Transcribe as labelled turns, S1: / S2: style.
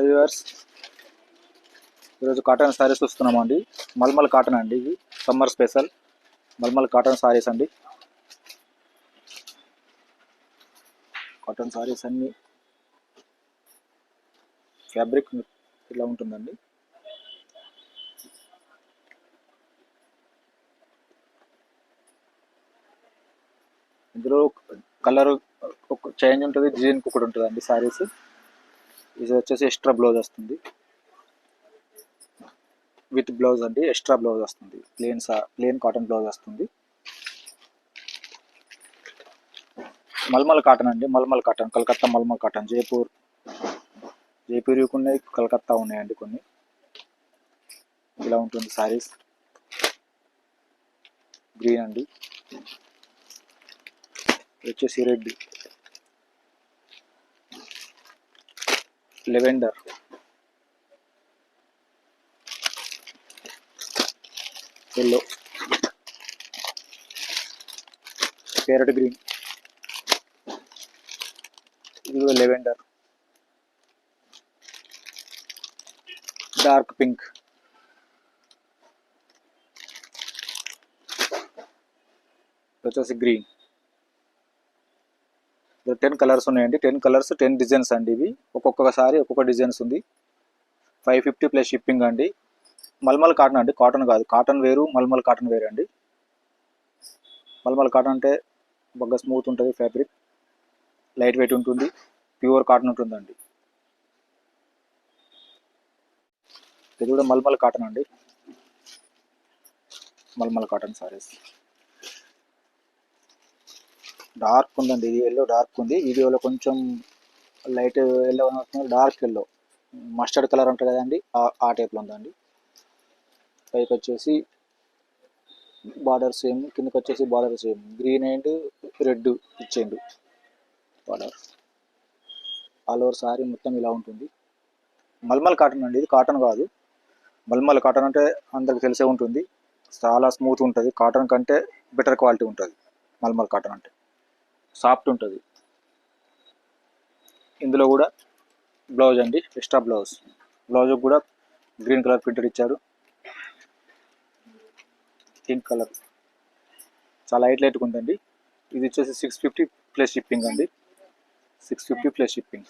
S1: Viewers, ఈరోజు cotton saris చూస్తున్నామండి. Mulmul cotton అండి. ఇది summer special mulmul cotton saris అండి. కాటన్ సారీస్ అన్ని ఫ్యాబ్రిక్ ఇలా ఉంటుందండి. ఇందులో కలర్ చేంజ్ ఉంటుంది, డిజైన్ ఒకటి ఉంటుంది అండి సారీస్. ఇది వచ్చేసి ఎక్స్ట్రా బ్లౌజ్ వస్తుంది, విత్ బ్లౌజ్ అండి. ఎక్స్ట్రా బ్లౌజ్ వస్తుంది, ప్లేన్ కాటన్ బ్లౌజ్ వస్తుంది. మల్మల్ కాటన్ అండి. Malmal cotton, Calcutta malmal cotton. జైపూర్ ఉన్నాయి, కలకత్తా ఉన్నాయండి కొన్ని. ఇలా ఉంటుంది సారీస్. గ్రీన్ అండి, వచ్చేసి red, lavender, yellow, parrot green, ఇది లెవెండర్, డార్క్ పింక్, వచ్చేసి గ్రీన్. 10 కలర్స్ ఉన్నాయండి. 10 కలర్స్ 10 డిజైన్స్ అండి. ఇవి ఒక్కొక్కసారి ఒక్కొక్క డిజైన్స్ ఉంది. 550 ప్లస్ షిప్పింగ్ అండి. మల్మల్ కాటన్ అండి, కాటన్ కాదు. కాటన్ వేరు, మల్మల్ కాటన్ వేరు అండి. మల్మల్ కాటన్ అంటే బాగా స్మూత్ ఉంటుంది ఫ్యాబ్రిక్, లైట్ వెయిట్ ఉంటుంది, ప్యూర్ కాటన్ ఉంటుందండి. ఇది కూడా మల్మల్ కాటన్ అండి. మల్మల్ కాటన్ సారీస్ డార్క్ ఉందండి. ఇది ఎల్లో డార్క్ ఉంది. వీడియోలో కొంచెం లైట్ ఎల్లో వస్తుంది, డార్క్ ఎల్లో, మస్టర్డ్ కలర్ ఉంటుంది కదండి, ఆ టైప్లో ఉందండి. పైకి వచ్చేసి బార్డర్ సేమ్, కిందకి వచ్చేసి border same, green and red ఇచ్చేయండు బార్డర్. ఆల్ ఓవర్ సారీ మొత్తం ఇలా ఉంటుంది. మల్మల్ కాటన్ అండి, ఇది కాటన్ కాదు. మల్మల్ కాటన్ అంటే అందరికి తెలిసే ఉంటుంది, చాలా స్మూత్ ఉంటుంది. కాటన్ కంటే బెటర్ క్వాలిటీ ఉంటుంది మల్మల్ కాటన్ అంటే, సాఫ్ట్ ఉంటుంది. ఇందులో కూడా బ్లౌజ్ అండి, ఎక్స్ట్రా బ్లౌజ్. బ్లౌజ్ కూడా గ్రీన్ కలర్ ప్రింటెడ్ ఇచ్చారు, పింక్ కలర్, చాలా లైట్గా ఉందండి. ఇది వచ్చేసి 650 ప్లస్ షిప్పింగ్ అండి. 650 ప్లస్ షిప్పింగ్.